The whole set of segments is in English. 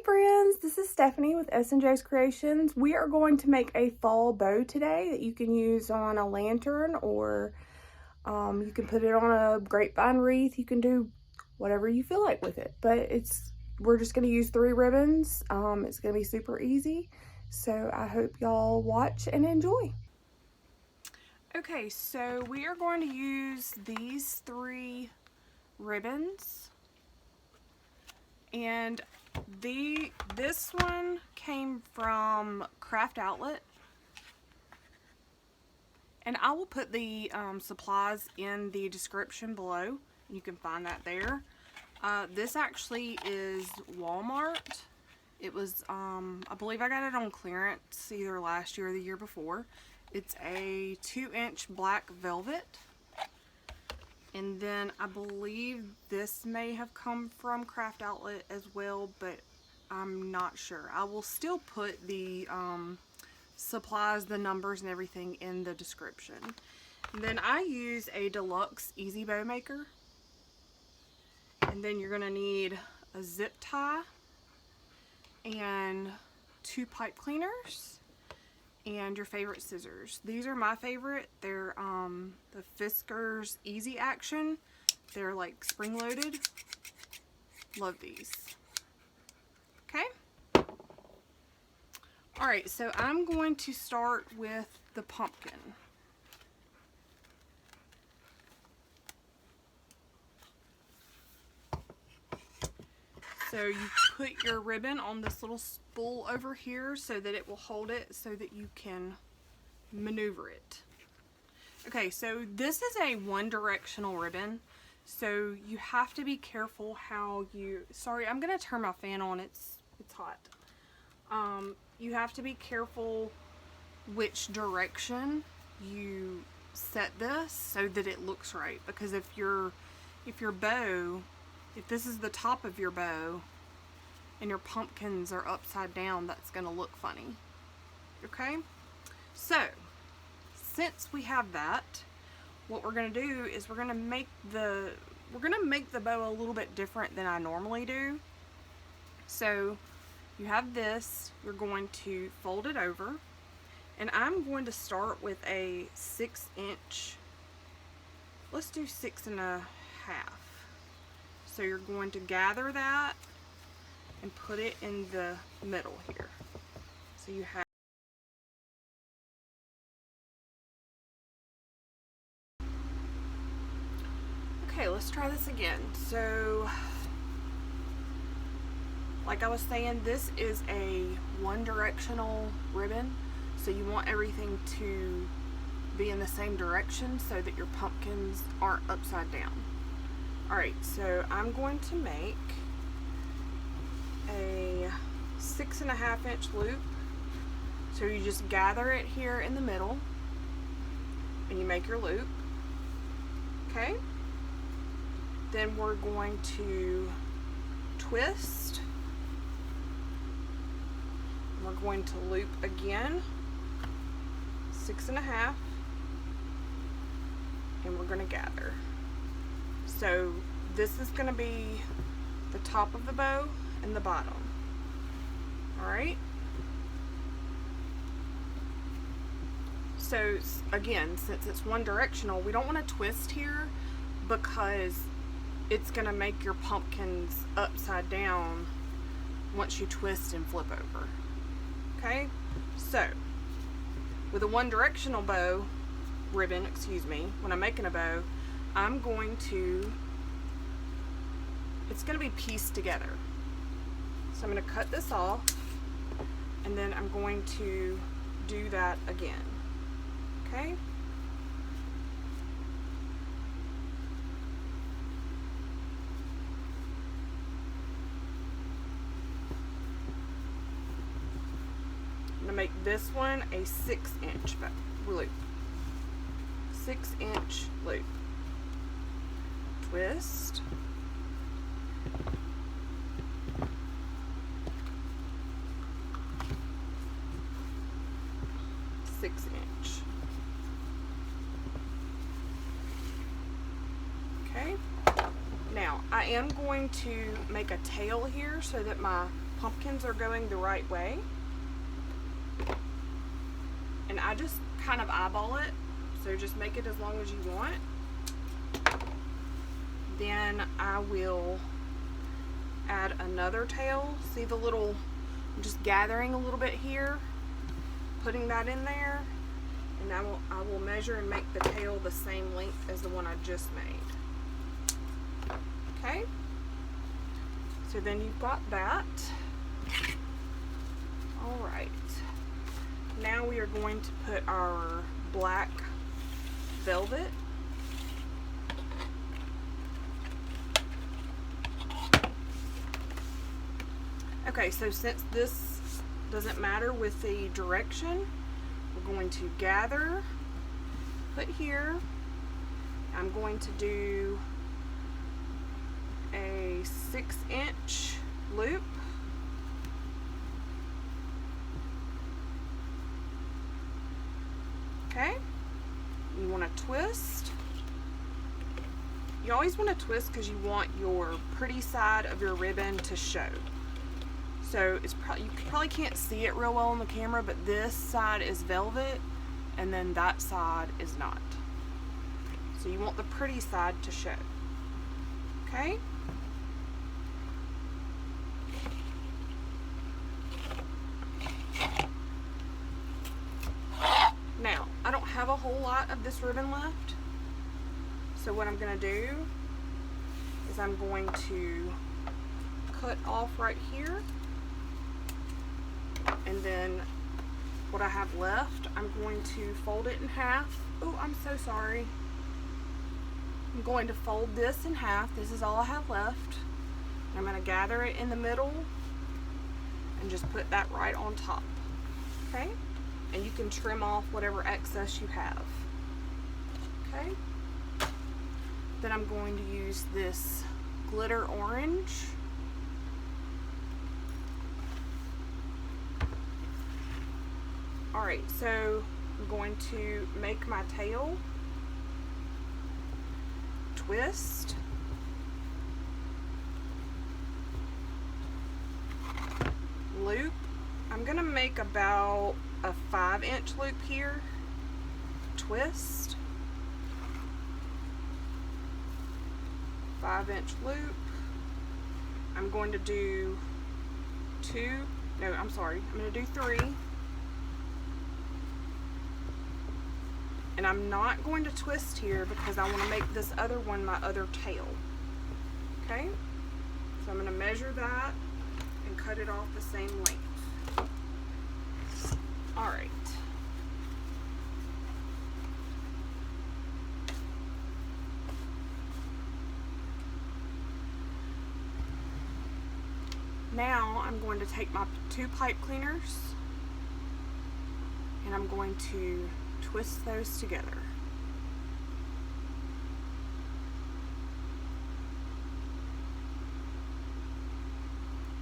Hey friends, this is Stephanie with S&J's Creations. We are going to make a fall bow today that you can use on a lantern, or you can put it on a grapevine wreath. You can do whatever you feel like with it, but we're just going to use 3 ribbons. It's going to be super easy, so I hope y'all watch and enjoy. Okay, so we are going to use these 3 ribbons, and this one came from Craft Outlet, and I will put the supplies in the description below. You can find that there. This actually is Walmart. It was I believe I got it on clearance either last year or the year before. It's a 2-inch black velvet. And then I believe this may have come from Craft Outlet as well, but I'm not sure. I will still put the supplies, the numbers, and everything in the description. And then I use a deluxe easy bow maker. And then you're going to need a zip tie and 2 pipe cleaners and your favorite scissors. These are my favorite. They're the Fiskars Easy Action. They're like spring loaded. Love these. Okay. Alright, so I'm going to start with the pumpkin. So you put your ribbon on this little spool over here so that it will hold it so that you can maneuver it. Okay, so this is a one-directional ribbon, so you have to be careful how you, sorry, I'm gonna turn my fan on, it's hot. You have to be careful which direction you set this so that it looks right, because if your bow, if this is the top of your bow and your pumpkins are upside down, that's going to look funny. Okay? So, since we have that, what we're going to do is we're going to make the bow a little bit different than I normally do. So, you have this, you're going to fold it over, and I'm going to start with a 6-inch, let's do 6.5. So you're going to gather that and put it in the middle here. So you have, okay, let's try this again. So, like I was saying, this is a one-directional ribbon, so you want everything to be in the same direction so that your pumpkins aren't upside down. Alright, so I'm going to make a 6.5-inch loop. So you just gather it here in the middle and you make your loop. Okay? Then we're going to twist. We're going to loop again, 6.5, and we're going to gather. So this is going to be the top of the bow and the bottom. Alright? So again, since it's one directional, we don't want to twist here because it's going to make your pumpkins upside down once you twist and flip over. Okay? So, with a one directional bow, ribbon, excuse me, when I'm making a bow, I'm going to, it's going to be pieced together. So I'm going to cut this off, and then I'm going to do that again. Okay? I'm going to make this one a 6-inch loop. 6-inch loop. Twist. Okay. Now I am going to make a tail here so that my pumpkins are going the right way. And I just kind of eyeball it, so just make it as long as you want. Then I will add another tail. See the little, I'm just gathering a little bit here, putting that in there, and I will measure and make the tail the same length as the one I just made. Okay, so then you've got that. All right, now we are going to put our black velvet. Okay, so since this doesn't matter with the direction, we're going to gather, put here. I'm going to do a 6-inch loop. Okay, you want to twist. You always want to twist because you want your pretty side of your ribbon to show. So it's probably, you probably can't see it real well on the camera, but this side is velvet and then that side is not. So you want the pretty side to show. Okay? Now, I don't have a whole lot of this ribbon left. So what I'm going to do is I'm going to cut off right here. And then what I have left, I'm going to fold it in half. Oh, I'm so sorry. I'm going to fold this in half. This is all I have left. I'm going to gather it in the middle and just put that right on top. Okay? And you can trim off whatever excess you have. Okay? Then I'm going to use this glitter orange. Alright, so I'm going to make my tail, twist, loop. I'm going to make about a 5-inch loop here, twist, 5-inch loop. I'm going to do I'm going to do 3. And I'm not going to twist here because I want to make this other one my other tail. Okay? So I'm going to measure that and cut it off the same length. Alright. Now I'm going to take my 2 pipe cleaners and I'm going to twist those together.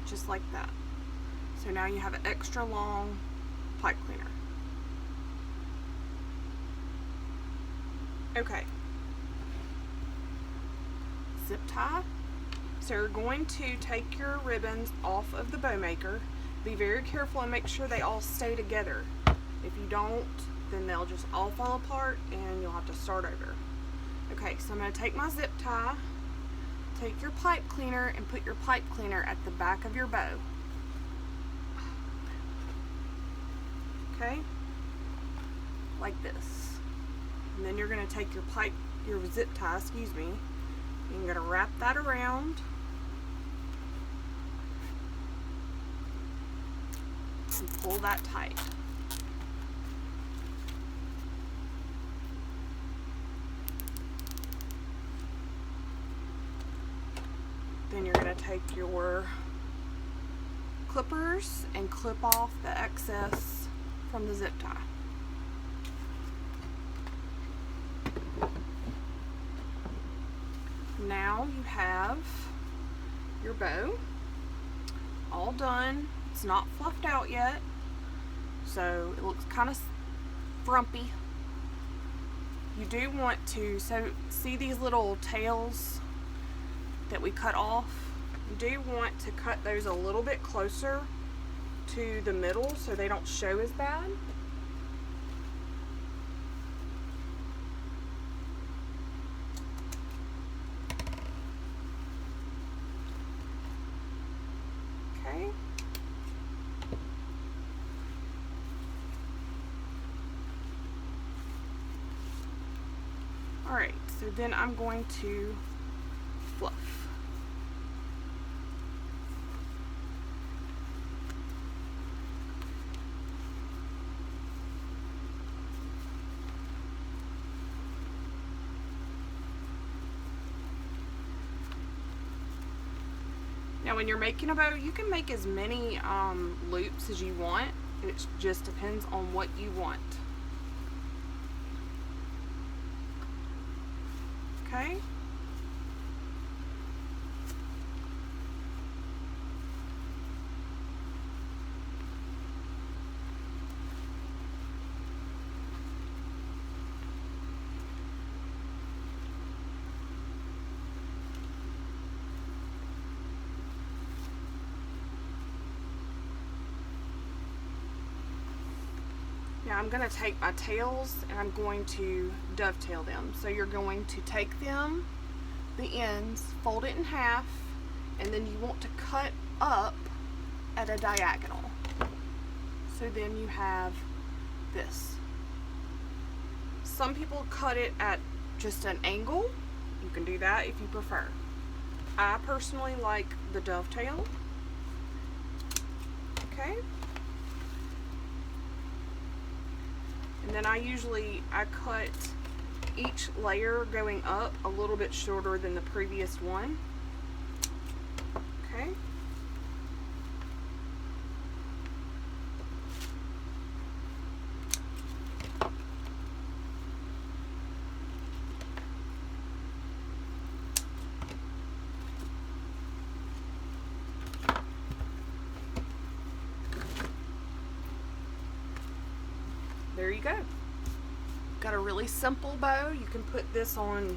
Just like that. So now you have an extra long pipe cleaner. Okay. Zip tie. So you're going to take your ribbons off of the bow maker. Be very careful and make sure they all stay together. If you don't, then they'll just all fall apart and you'll have to start over. Okay, so I'm going to take my zip tie, take your pipe cleaner and put your pipe cleaner at the back of your bow. Okay, like this. And then you're going to take your zip tie, excuse me, and you're going to wrap that around. And pull that tight. Then you're going to take your clippers and clip off the excess from the zip tie. Now you have your bow all done. It's not fluffed out yet, so it looks kind of frumpy. You do want to, so see these little tails that we cut off? You do want to cut those a little bit closer to the middle so they don't show as bad. Okay. Alright, so then I'm going to fluff. Now when you're making a bow, you can make as many loops as you want. It just depends on what you want. Okay. Now I'm going to take my tails and I'm going to dovetail them. So you're going to take them, the ends, fold it in half, and then you want to cut up at a diagonal. So then you have this. Some people cut it at just an angle. You can do that if you prefer. I personally like the dovetail. Okay. And then I cut each layer going up a little bit shorter than the previous one. Okay. There you go. Got a really simple bow. You can put this on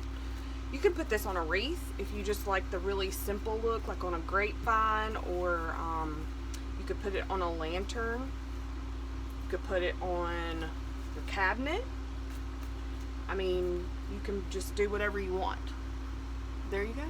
a wreath if you just like the really simple look, like on a grapevine, or you could put it on a lantern. You could put it on your cabinet. I mean, you can just do whatever you want. There you go.